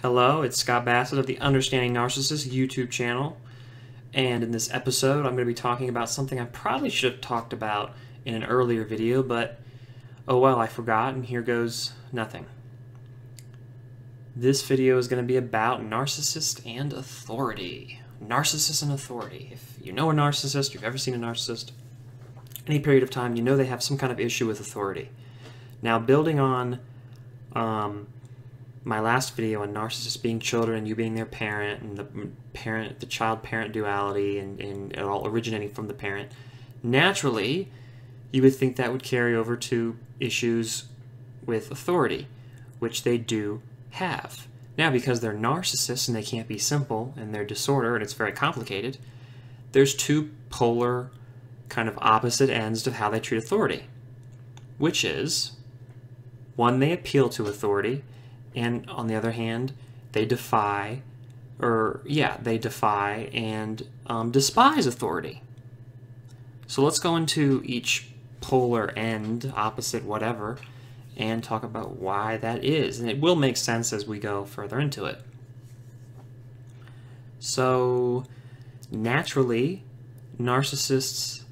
Hello, it's Scott Bassett of the Understanding Narcissist YouTube channel, and in this episode I'm going to be talking about something I probably should have talked about in an earlier video, but oh well, I forgot, and here goes nothing. This video is going to be about narcissist and authority. Narcissists and authority. If you know a narcissist, you've ever seen a narcissist, any period of time, you know they have some kind of issue with authority. Now, building on my last video on narcissists being children and you being their parent, and the child-parent duality, and it all originating from the parent, naturally you would think that would carry over to issues with authority, which they do have. Now, because they're narcissists and they can't be simple, and they're disorder and it's very complicated, there's two polar kind of opposite ends to how they treat authority, which is, one, they appeal to authority, and on the other hand, they defy and despise authority. So let's go into each polar end, opposite whatever, and talk about why that is. And it will make sense as we go further into it. So naturally, narcissists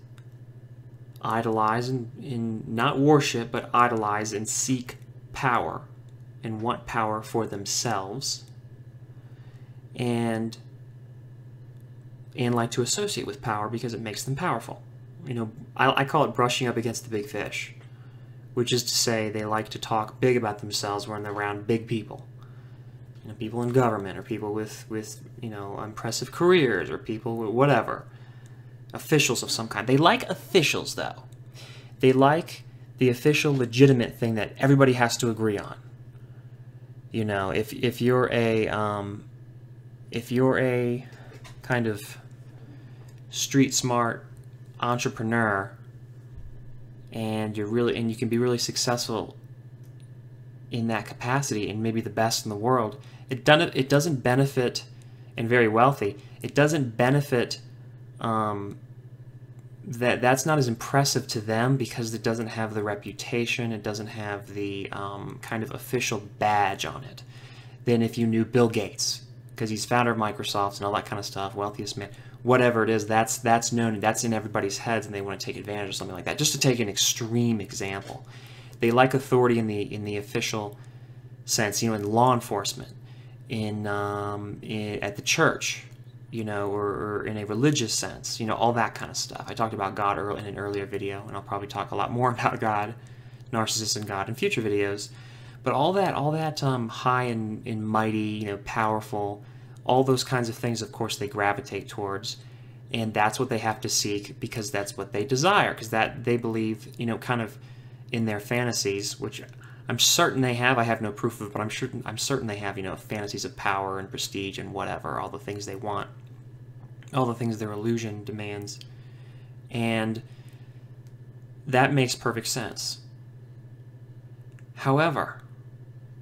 idolize and not worship, but idolize and seek power, and want power for themselves, and like to associate with power because it makes them powerful. You know, I call it brushing up against the big fish, which is to say they like to talk big about themselves when they're around big people. You know, people in government, or people with you know, impressive careers, or people with whatever, officials of some kind. They like officials, though. They like the official legitimate thing that everybody has to agree on. You know, if you're a kind of street smart entrepreneur, and you can be really successful in that capacity, and maybe the best in the world, it doesn't benefit, and very wealthy, it doesn't benefit that's not as impressive to them because it doesn't have the reputation, it doesn't have the kind of official badge on it, than if you knew Bill Gates, because he's founder of Microsoft and all that kind of stuff, wealthiest man, whatever it is, that's known, that's in everybody's heads, and they want to take advantage of something like that. Just to take an extreme example, they like authority in the official sense, you know, in law enforcement, at the church, you know, or in a religious sense, you know, all that kind of stuff. I talked about God in an earlier video, and I'll probably talk a lot more about God, narcissists and God, in future videos. But all that high and mighty, you know, powerful, all those kinds of things, of course, they gravitate towards, and that's what they have to seek because that's what they desire, because that they believe, you know, kind of in their fantasies, which I'm certain they have. I have no proof of it, but I'm certain they have, you know, fantasies of power and prestige and whatever, all the things they want, all the things their illusion demands, and that makes perfect sense. However,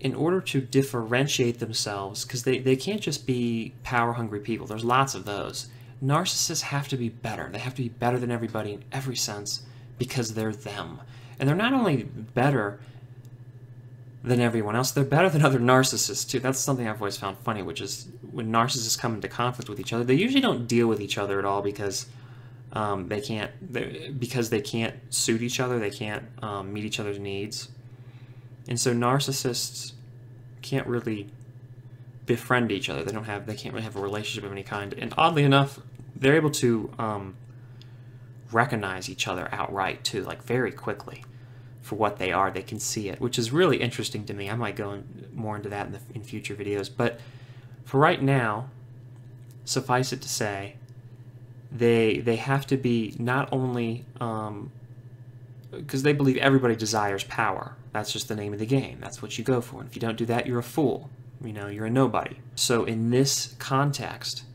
in order to differentiate themselves, because they can't just be power-hungry people, there's lots of those, narcissists have to be better. They have to be better than everybody in every sense because they're them. And they're not only better than everyone else, they're better than other narcissists too. That's something I've always found funny, which is when narcissists come into conflict with each other, they usually don't deal with each other at all because they can't suit each other, they can't meet each other's needs. And so narcissists can't really befriend each other. They can't really have a relationship of any kind. And oddly enough, they're able to recognize each other outright too, like very quickly, for what they are. They can see it, which is really interesting to me. I might go more into that in future videos. But for right now, suffice it to say, they have to be not only because they believe everybody desires power. That's just the name of the game. That's what you go for. And if you don't do that, you're a fool. You know, you're a nobody. So in this context,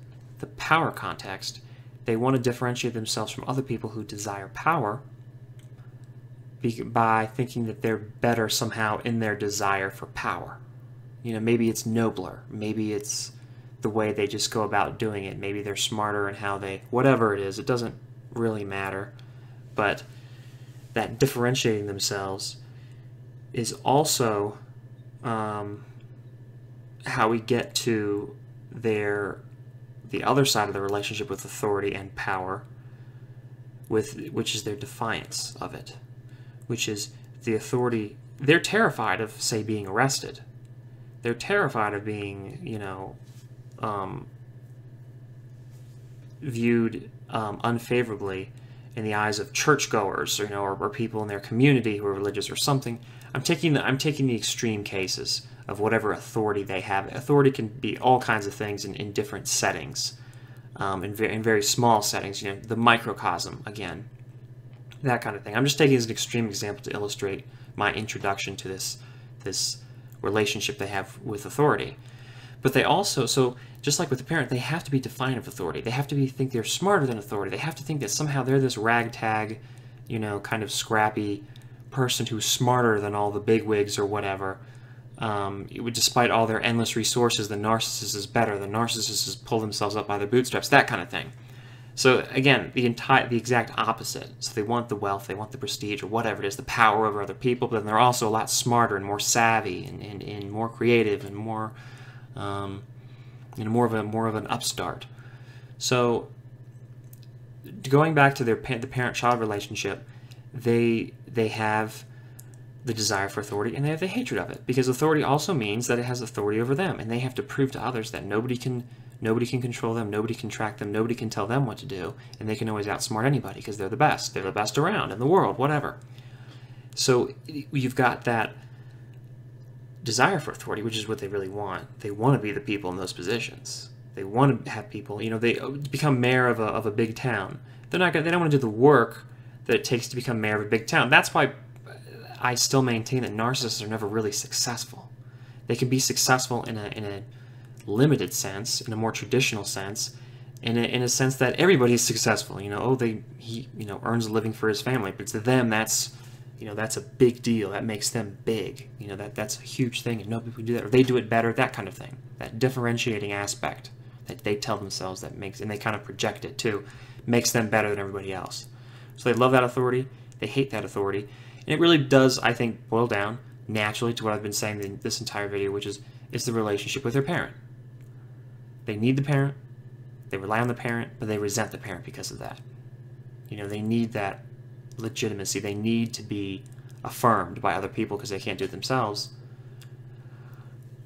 the power context, they want to differentiate themselves from other people who desire power by thinking that they're better somehow in their desire for power. You know, maybe it's nobler. Maybe it's the way they just go about doing it. Maybe they're smarter in how they, whatever it is, it doesn't really matter. But that differentiating themselves is also how we get to the other side of the relationship with authority and power, which is their defiance of it, which is the authority. They're terrified of, say, being arrested. They're terrified of being, viewed unfavorably in the eyes of churchgoers, or people in their community who are religious or something. I'm taking the extreme cases of whatever authority they have. Authority can be all kinds of things in different settings, in very small settings. The microcosm, again, that kind of thing. I'm just taking as an extreme example to illustrate my introduction to this relationship they have with authority. But they also, so just like with the parent, they have to be defiant of authority. They have to think they're smarter than authority. They have to think that somehow they're this ragtag, kind of scrappy person who's smarter than all the bigwigs or whatever. Despite all their endless resources, the narcissist is better. The narcissist has pulled themselves up by their bootstraps, that kind of thing. So again, the exact opposite. So they want the wealth, they want the prestige, or whatever it is, the power over other people, but then they're also a lot smarter and more savvy and more creative and more more of an upstart. So going back to the parent-child relationship, they have the desire for authority and they have the hatred of it, because authority also means that it has authority over them, and they have to prove to others that nobody can control them, nobody can track them, nobody can tell them what to do, and they can always outsmart anybody because they're the best. They're the best around in the world, whatever. So you've got that desire for authority, which is what they really want. They want to be the people in those positions. They want to have people, they become mayor of a big town. They don't want to do the work that it takes to become mayor of a big town. That's why I still maintain that narcissists are never really successful. They can be successful in a limited sense, in a more traditional sense, in a sense that everybody is successful. He earns a living for his family, but to them that's a big deal. That makes them big. That's a huge thing, and no people do that, or they do it better. That kind of thing. That differentiating aspect that they tell themselves and they kind of project it too, makes them better than everybody else. So they love that authority. They hate that authority. And it really does, I think, boil down naturally to what I've been saying in this entire video, which is it's the relationship with their parent. They need the parent, they rely on the parent, but they resent the parent because of that. They need that legitimacy. They need to be affirmed by other people because they can't do it themselves.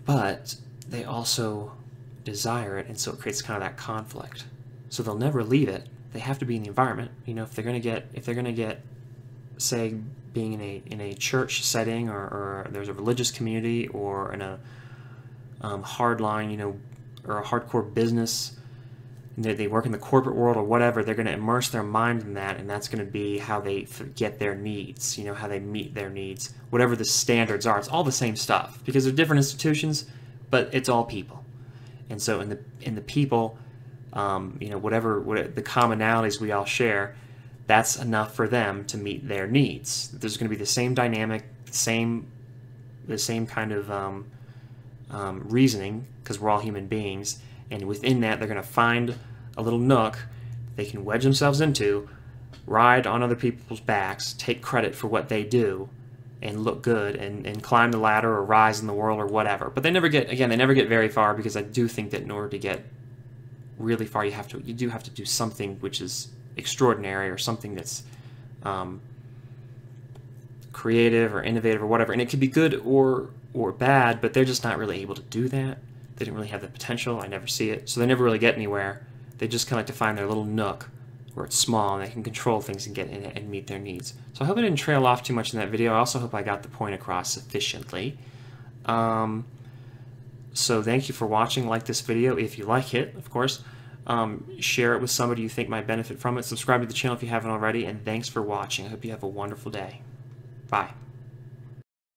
But they also desire it, and so it creates kind of that conflict. So they'll never leave it. They have to be in the environment. If they're going to get, say, being in a church setting, or there's a religious community, or in a hardline, or a hardcore business, and they work in the corporate world or whatever, they're going to immerse their mind in that, and that's going to be how they get their needs, how they meet their needs, whatever the standards are. It's all the same stuff, because they're different institutions, but it's all people. And so in the people, whatever the commonalities we all share, that's enough for them to meet their needs. There's going to be the same dynamic, the same kind of reasoning, because we're all human beings, and within that they're going to find a little nook they can wedge themselves into, ride on other people's backs, take credit for what they do, and look good, and climb the ladder or rise in the world or whatever. But they never get very far, because I do think that in order to get really far, you do have to do something which is extraordinary, or something that's creative or innovative or whatever. And it could be good or bad, but they're just not really able to do that. They didn't really have the potential. I never see it. So they never really get anywhere. They just kind of like to find their little nook where it's small and they can control things and get in it and meet their needs. So I hope I didn't trail off too much in that video. I also hope I got the point across sufficiently. So thank you for watching. Like this video if you like it, of course. Share it with somebody you think might benefit from it. Subscribe to the channel if you haven't already. And thanks for watching. I hope you have a wonderful day. Bye.